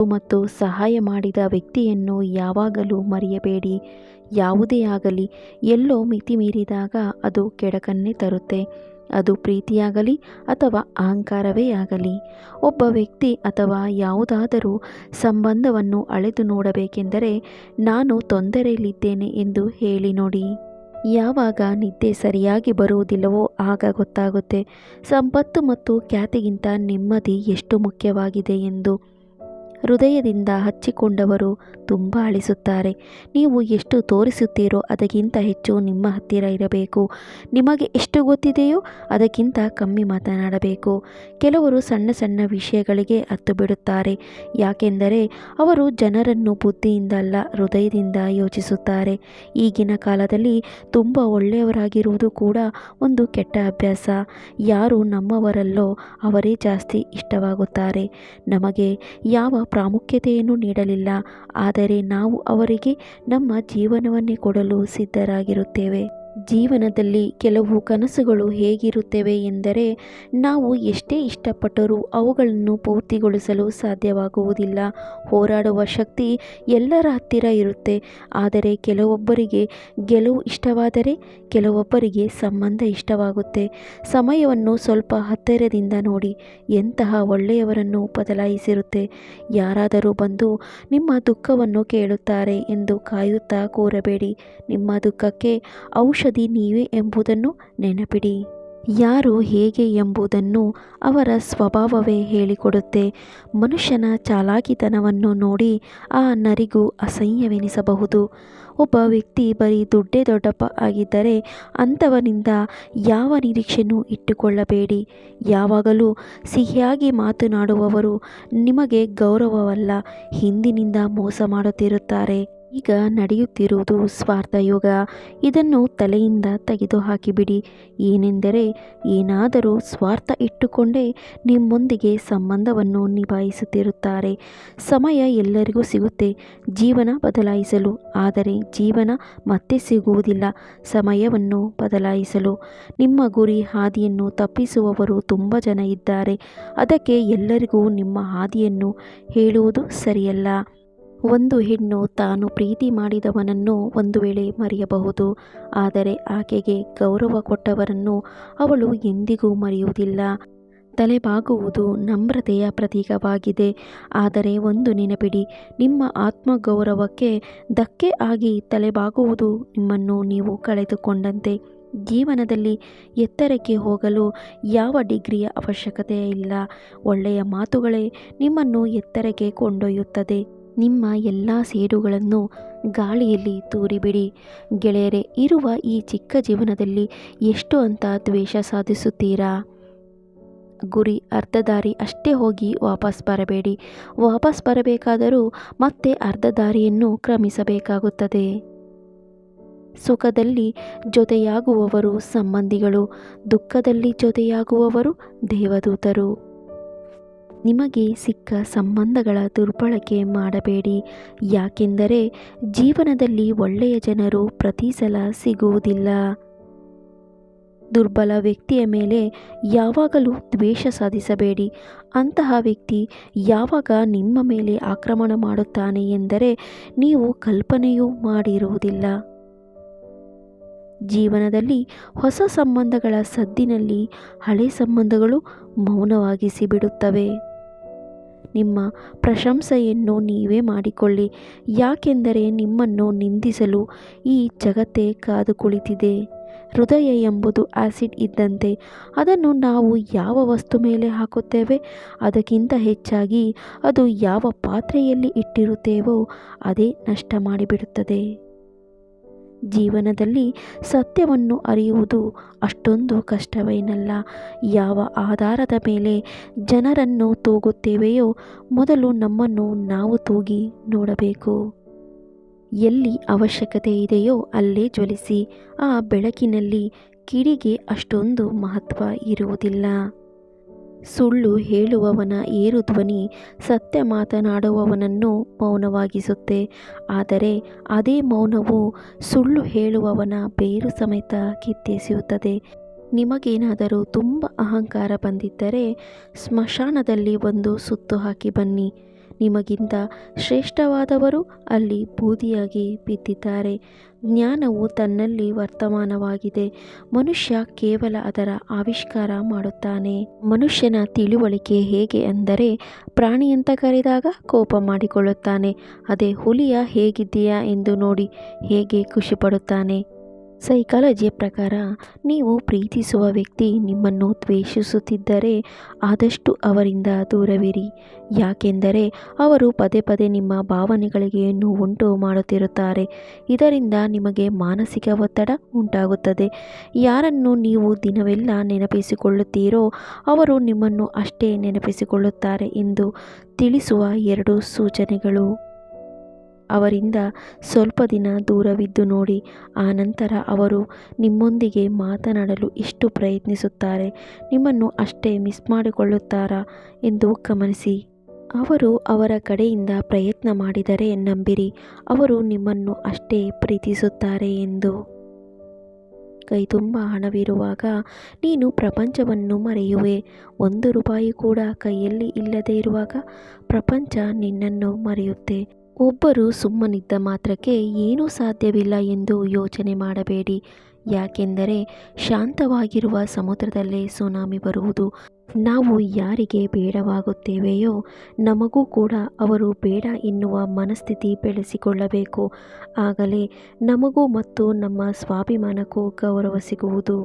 ಮತ್ತು ಸಹಾಯ ಮಾಡಿದ ವ್ಯಕ್ತಿಯನ್ನು ಯಾವಾಗಲೂ ಮರೆಯಬೇಡಿ. ಯಾವುದೇ ಆಗಲಿ, ಎಲ್ಲೋ ಮಿತಿ ಮೀರಿದಾಗ ಅದು ಕೆಡುಕನ್ನೇ ತರುತ್ತೆ. ಅದು ಪ್ರೀತಿಯಾಗಲಿ ಅಥವಾ ಅಹಂಕಾರವೇ ಆಗಲಿ. ಒಬ್ಬ ವ್ಯಕ್ತಿ ಅಥವಾ ಯಾವುದಾದರೂ ಸಂಬಂಧವನ್ನು ಅಳೆದು ನೋಡಬೇಕೆಂದರೆ ನಾನು ತೊಂದರೆಯಲ್ಲಿದ್ದೇನೆ ಎಂದು ಹೇಳಿ ನೋಡಿ. ಯಾವಾಗ ನಿದ್ದೆ ಸರಿಯಾಗಿ ಬರುವುದಿಲ್ಲವೋ ಆಗ ಗೊತ್ತಾಗುತ್ತೆ ಸಂಪತ್ತು ಮತ್ತು ಖ್ಯಾತಿಗಿಂತ ನೆಮ್ಮದಿ ಎಷ್ಟು ಮುಖ್ಯವಾಗಿದೆ ಎಂದು. ಹೃದಯದಿಂದ ಹಚ್ಚಿಕೊಂಡವರು ತುಂಬ ಅಳಿಸುತ್ತಾರೆ. ನೀವು ಎಷ್ಟು ತೋರಿಸುತ್ತೀರೋ ಅದಕ್ಕಿಂತ ಹೆಚ್ಚು ನಿಮ್ಮ ಹತ್ತಿರ ಇರಬೇಕು. ನಿಮಗೆ ಎಷ್ಟು ಗೊತ್ತಿದೆಯೋ ಅದಕ್ಕಿಂತ ಕಮ್ಮಿ ಮಾತನಾಡಬೇಕು. ಕೆಲವರು ಸಣ್ಣ ಸಣ್ಣ ವಿಷಯಗಳಿಗೆ ಹತ್ತು ಬಿಡುತ್ತಾರೆ, ಯಾಕೆಂದರೆ ಅವರು ಜನರನ್ನು ಬುದ್ಧಿಯಿಂದ ಅಲ್ಲ ಹೃದಯದಿಂದ ಯೋಚಿಸುತ್ತಾರೆ. ಈಗಿನ ಕಾಲದಲ್ಲಿ ತುಂಬ ಒಳ್ಳೆಯವರಾಗಿರುವುದು ಕೂಡ ಒಂದು ಕೆಟ್ಟ ಅಭ್ಯಾಸ. ಯಾರು ನಮ್ಮವರಲ್ಲೋ ಅವರೇ ಜಾಸ್ತಿ ಇಷ್ಟವಾಗುತ್ತಾರೆ. ನಮಗೆ ಯಾವ ಪ್ರಾಮುಖ್ಯತೆಯನ್ನು ನೀಡಲಿಲ್ಲ, ಆದರೆ ನಾವು ಅವರಿಗೆ ನಮ್ಮ ಜೀವನವನ್ನೇ ಕೊಡಲು ಸಿದ್ಧರಾಗಿರುತ್ತೇವೆ. ಜೀವನದಲ್ಲಿ ಕೆಲವು ಕನಸುಗಳು ಹೇಗಿರುತ್ತವೆ ಎಂದರೆ ನಾವು ಎಷ್ಟೇ ಇಷ್ಟಪಟ್ಟರೂ ಅವುಗಳನ್ನು ಪೂರ್ತಿಗೊಳಿಸಲು ಸಾಧ್ಯವಾಗುವುದಿಲ್ಲ. ಹೋರಾಡುವ ಶಕ್ತಿ ಎಲ್ಲರ ಹತ್ತಿರ ಇರುತ್ತೆ, ಆದರೆ ಕೆಲವೊಬ್ಬರಿಗೆ ಗೆಲುವು ಇಷ್ಟವಾದರೆ ಕೆಲವೊಬ್ಬರಿಗೆ ಸಂಬಂಧ ಇಷ್ಟವಾಗುತ್ತೆ. ಸಮಯವನ್ನು ಸ್ವಲ್ಪ ಹತ್ತಿರದಿಂದ ನೋಡಿ, ಎಂತಹ ಒಳ್ಳೆಯವರನ್ನು ಬದಲಾಯಿಸಿರುತ್ತೆ. ಯಾರಾದರೂ ಬಂದು ನಿಮ್ಮ ದುಃಖವನ್ನು ಕೇಳುತ್ತಾರೆ ಎಂದು ಕಾಯುತ್ತಾ ಕೂರಬೇಡಿ. ನಿಮ್ಮ ದುಃಖಕ್ಕೆ ಔಷಧಿ ನೀವೇ ಎಂಬುದನ್ನು ನೆನಪಿಡಿ. ಯಾರು ಹೇಗೆ ಎಂಬುದನ್ನು ಅವರ ಸ್ವಭಾವವೇ ಹೇಳಿಕೊಡುತ್ತೆ. ಮನುಷ್ಯನ ಚಾಲಾಕಿತನವನ್ನು ನೋಡಿ ಆ ನರಿಗೂ ಅಸಹ್ಯವೆನಿಸಬಹುದು. ಒಬ್ಬ ವ್ಯಕ್ತಿ ಬರೀ ದುಡ್ಡೇ ದೊಡ್ಡಪ್ಪ ಆಗಿದ್ದರೆ ಅಂಥವನಿಂದ ಯಾವ ನಿರೀಕ್ಷೆನೂ ಇಟ್ಟುಕೊಳ್ಳಬೇಡಿ. ಯಾವಾಗಲೂ ಸಿಹಿಯಾಗಿ ಮಾತನಾಡುವವರು ನಿಮಗೆ ಗೌರವವಲ್ಲ, ಹಿಂದಿನಿಂದ ಮೋಸ ಮಾಡುತ್ತಿರುತ್ತಾರೆ. ಈಗ ನಡೆಯುತ್ತಿರುವುದು ಸ್ವಾರ್ಥ ಯುಗ. ಇದನ್ನು ತಲೆಯಿಂದ ತೆಗೆದುಹಾಕಿಬಿಡಿ. ಏನೆಂದರೆ ಏನಾದರೂ ಸ್ವಾರ್ಥ ಇಟ್ಟುಕೊಂಡೇ ನಿಮ್ಮೊಂದಿಗೆ ಸಂಬಂಧವನ್ನು ನಿಭಾಯಿಸುತ್ತಿರುತ್ತಾರೆ. ಸಮಯ ಎಲ್ಲರಿಗೂ ಸಿಗುತ್ತೆ ಜೀವನ ಬದಲಾಯಿಸಲು, ಆದರೆ ಜೀವನ ಮತ್ತೆ ಸಿಗುವುದಿಲ್ಲ ಸಮಯವನ್ನು ಬದಲಾಯಿಸಲು. ನಿಮ್ಮ ಗುರಿ ಹಾದಿಯನ್ನು ತಪ್ಪಿಸುವವರು ತುಂಬ ಜನ ಇದ್ದಾರೆ. ಅದಕ್ಕೆ ಎಲ್ಲರಿಗೂ ನಿಮ್ಮ ಹಾದಿಯನ್ನು ಹೇಳುವುದು ಸರಿಯಲ್ಲ. ಒಂದು ಹೆಣ್ಣು ತಾನು ಪ್ರೀತಿ ಮಾಡಿದವನನ್ನು ಒಂದು ವೇಳೆ ಮರೆಯಬಹುದು, ಆದರೆ ಆಕೆಗೆ ಗೌರವ ಕೊಟ್ಟವರನ್ನು ಅವಳು ಎಂದಿಗೂ ಮರೆಯುವುದಿಲ್ಲ. ತಲೆಬಾಗುವುದು ನಮ್ರತೆಯ ಪ್ರತೀಕವಾಗಿದೆ. ಆದರೆ ಒಂದು ನೆನಪಿಡಿ, ನಿಮ್ಮ ಆತ್ಮಗೌರವಕ್ಕೆ ಧಕ್ಕೆ ಆಗಿ ತಲೆಬಾಗುವುದು ನಿಮ್ಮನ್ನು ನೀವು ಕಳೆದುಕೊಂಡಂತೆ. ಜೀವನದಲ್ಲಿ ಎತ್ತರಕ್ಕೆ ಹೋಗಲು ಯಾವ ಡಿಗ್ರಿಯ ಅವಶ್ಯಕತೆ ಇಲ್ಲ. ಒಳ್ಳೆಯ ಮಾತುಗಳೇ ನಿಮ್ಮನ್ನು ಎತ್ತರಕ್ಕೆ ಕೊಂಡೊಯ್ಯುತ್ತದೆ. ನಿಮ್ಮ ಎಲ್ಲ ಸೇಡುಗಳನ್ನು ಗಾಳಿಯಲ್ಲಿ ತೂರಿಬಿಡಿ. ಗೆಳೆಯರೇ, ಇರುವ ಈ ಚಿಕ್ಕ ಜೀವನದಲ್ಲಿ ಎಷ್ಟು ಅಂತ ದ್ವೇಷ ಸಾಧಿಸುತ್ತೀರಾ? ಗುರಿ ಅರ್ಧ ದಾರಿ ಅಷ್ಟೇ ಹೋಗಿ ವಾಪಸ್ ಬರಬೇಡಿ. ವಾಪಸ್ ಬರಬೇಕಾದರೂ ಮತ್ತೆ ಅರ್ಧ ದಾರಿಯನ್ನು ಕ್ರಮಿಸಬೇಕಾಗುತ್ತದೆ. ಸುಖದಲ್ಲಿ ಜೊತೆಯಾಗುವವರು ಸಂಬಂಧಿಗಳು, ದುಃಖದಲ್ಲಿ ಜೊತೆಯಾಗುವವರು ದೇವದೂತರು. ನಿಮಗೆ ಸಿಕ್ಕ ಸಂಬಂಧಗಳ ದುರ್ಬಳಕೆ ಮಾಡಬೇಡಿ, ಯಾಕೆಂದರೆ ಜೀವನದಲ್ಲಿ ಒಳ್ಳೆಯ ಜನರು ಪ್ರತಿ ಸಲ ಸಿಗುವುದಿಲ್ಲ. ದುರ್ಬಲ ವ್ಯಕ್ತಿಯ ಮೇಲೆ ಯಾವಾಗಲೂ ದ್ವೇಷ ಸಾಧಿಸಬೇಡಿ. ಅಂತಹ ವ್ಯಕ್ತಿ ಯಾವಾಗ ನಿಮ್ಮ ಮೇಲೆ ಆಕ್ರಮಣ ಮಾಡುತ್ತಾನೆ ಎಂದರೆ ನೀವು ಕಲ್ಪನೆಯೂ ಮಾಡಿರುವುದಿಲ್ಲ. ಜೀವನದಲ್ಲಿ ಹೊಸ ಸಂಬಂಧಗಳ ಸದ್ದಿನಲ್ಲಿ ಹಳೆ ಸಂಬಂಧಗಳು ಮೌನವಾಗಿಸಿ ಬಿಡುತ್ತವೆ. ನಿಮ್ಮ ಪ್ರಶಂಸೆಯನ್ನು ನೀವೇ ಮಾಡಿಕೊಳ್ಳಿ, ಯಾಕೆಂದರೆ ನಿಮ್ಮನ್ನು ನಿಂದಿಸಲು ಈ ಜಗತ್ತೇ ಕಾದು ಕುಳಿತಿದೆ. ಹೃದಯ ಎಂಬುದು ಆಸಿಡ್ ಇದ್ದಂತೆ, ಅದನ್ನು ನಾವು ಯಾವ ವಸ್ತು ಮೇಲೆ ಹಾಕುತ್ತೇವೆ ಅದಕ್ಕಿಂತ ಹೆಚ್ಚಾಗಿ ಅದು ಯಾವ ಪಾತ್ರೆಯಲ್ಲಿ ಇಟ್ಟಿರುತ್ತೇವೋ ಅದೇ ನಷ್ಟ ಮಾಡಿಬಿಡುತ್ತದೆ. ಜೀವನದಲ್ಲಿ ಸತ್ಯವನ್ನು ಅರಿಯುವುದು ಅಷ್ಟೊಂದು ಕಷ್ಟವೇನಲ್ಲ. ಯಾವ ಆಧಾರದ ಮೇಲೆ ಜನರನ್ನು ತೂಗುತ್ತೇವೆಯೋ ಮೊದಲು ನಮ್ಮನ್ನು ನಾವು ತೂಗಿ ನೋಡಬೇಕು. ಎಲ್ಲಿ ಅವಶ್ಯಕತೆ ಇದೆಯೋ ಅಲ್ಲೇ ಜ್ವಲಿಸಿ. ಆ ಬೆಳಕಿನಲ್ಲಿ ಕಿಡಿಗೆ ಅಷ್ಟೊಂದು ಮಹತ್ವ ಇರುವುದಿಲ್ಲ. ಸುಳ್ಳು ಹೇಳುವವನ ಏರು ಧ್ವನಿ ಸತ್ಯ ಮಾತನಾಡುವವನನ್ನು ಮೌನವಾಗಿಸುತ್ತೆ, ಆದರೆ ಅದೇ ಮೌನವು ಸುಳ್ಳು ಹೇಳುವವನ ಬೇರು ಸಮೇತ ಕಿತ್ತೆಸೆಯುತ್ತದೆ. ನಿಮಗೇನಾದರೂ ತುಂಬ ಅಹಂಕಾರ ಬಂದಿದ್ದರೆ ಸ್ಮಶಾನದಲ್ಲಿ ಒಂದು ಸುತ್ತು ಹಾಕಿ ಬನ್ನಿ. ನಿಮಗಿಂತ ಶ್ರೇಷ್ಠವಾದವರು ಅಲ್ಲಿ ಬೂದಿಯಾಗಿ ಬಿದ್ದಿದ್ದಾರೆ. ಜ್ಞಾನವು ತನ್ನಲ್ಲಿ ವರ್ತಮಾನವಾಗಿದೆ. ಮನುಷ್ಯ ಕೇವಲ ಅದರ ಆವಿಷ್ಕಾರ ಮಾಡುತ್ತಾನೆ. ಮನುಷ್ಯನ ತಿಳುವಳಿಕೆ ಹೇಗೆ ಅಂದರೆ, ಪ್ರಾಣಿಯಂತ ಕರೆದಾಗ ಕೋಪ ಮಾಡಿಕೊಳ್ಳುತ್ತಾನೆ. ಅದೇ ಹುಲಿಯ ಹೇಗಿದ್ದೀಯಾ ಎಂದು ನೋಡಿ ಹೇಗೆ ಖುಷಿಪಡುತ್ತಾನೆ. ಸೈಕಾಲಜಿಯ ಪ್ರಕಾರ ನೀವು ಪ್ರೀತಿಸುವ ವ್ಯಕ್ತಿ ನಿಮ್ಮನ್ನು ದ್ವೇಷಿಸುತ್ತಿದ್ದರೆ ಆದಷ್ಟು ಅವರಿಂದ ದೂರವಿರಿ. ಯಾಕೆಂದರೆ ಅವರು ಪದೇ ಪದೇ ನಿಮ್ಮ ಭಾವನೆಗಳಿಗೆ ನೋವುಂಟು ಮಾಡುತ್ತಿರುತ್ತಾರೆ. ಇದರಿಂದ ನಿಮಗೆ ಮಾನಸಿಕ ಒತ್ತಡ ಉಂಟಾಗುತ್ತದೆ. ಯಾರನ್ನು ನೀವು ದಿನವೆಲ್ಲ ನೆನಪಿಸಿಕೊಳ್ಳುತ್ತೀರೋ ಅವರು ನಿಮ್ಮನ್ನು ಅಷ್ಟೇ ನೆನಪಿಸಿಕೊಳ್ಳುತ್ತಾರೆ ಎಂದು ತಿಳಿಸುವ 2 ಸೂಚನೆಗಳು. ಅವರಿಂದ ಸ್ವಲ್ಪ ದಿನ ದೂರವಿದ್ದು ನೋಡಿ. ಆನಂತರ ಅವರು ನಿಮ್ಮೊಂದಿಗೆ ಮಾತನಾಡಲು ಎಷ್ಟು ಪ್ರಯತ್ನಿಸುತ್ತಾರೆ, ನಿಮ್ಮನ್ನು ಅಷ್ಟೇ ಮಿಸ್ ಮಾಡಿಕೊಳ್ಳುತ್ತಾರಾ ಎಂದು ಗಮನಿಸಿ. ಅವರು ಅವರ ಕಡೆಯಿಂದ ಪ್ರಯತ್ನ ಮಾಡಿದರೆ ನಂಬಿರಿ, ಅವರು ನಿಮ್ಮನ್ನು ಅಷ್ಟೇ ಪ್ರೀತಿಸುತ್ತಾರೆ ಎಂದು. ಕೈತುಂಬ ಹಣವಿರುವಾಗ ನೀನು ಪ್ರಪಂಚವನ್ನು ಮರೆಯುವೆ. 1 ರೂಪಾಯಿ ಕೂಡ ಕೈಯಲ್ಲಿ ಇಲ್ಲದೆ ಇರುವಾಗ ಪ್ರಪಂಚ ನಿನ್ನನ್ನು ಮರೆಯುತ್ತೆ. ಒಬ್ಬರು ಸುಮ್ಮನಿದ್ದ ಮಾತ್ರಕ್ಕೆ ಏನೂ ಸಾಧ್ಯವಿಲ್ಲ ಎಂದು ಯೋಚನೆ ಮಾಡಬೇಡಿ. ಯಾಕೆಂದರೆ ಶಾಂತವಾಗಿರುವ ಸಮುದ್ರದಲ್ಲೇ ಸುನಾಮಿ ಬರುವುದು. ನಾವು ಯಾರಿಗೆ ಬೇಡವಾಗುತ್ತೇವೆಯೋ ನಮಗೂ ಕೂಡ ಅವರು ಬೇಡ ಎನ್ನುವ ಮನಸ್ಥಿತಿ ಬೆಳೆಸಿಕೊಳ್ಳಬೇಕು. ಆಗಲೇ ನಮಗೂ ಮತ್ತು ನಮ್ಮ ಸ್ವಾಭಿಮಾನಕ್ಕೂ ಗೌರವ ಸಿಗುವುದು.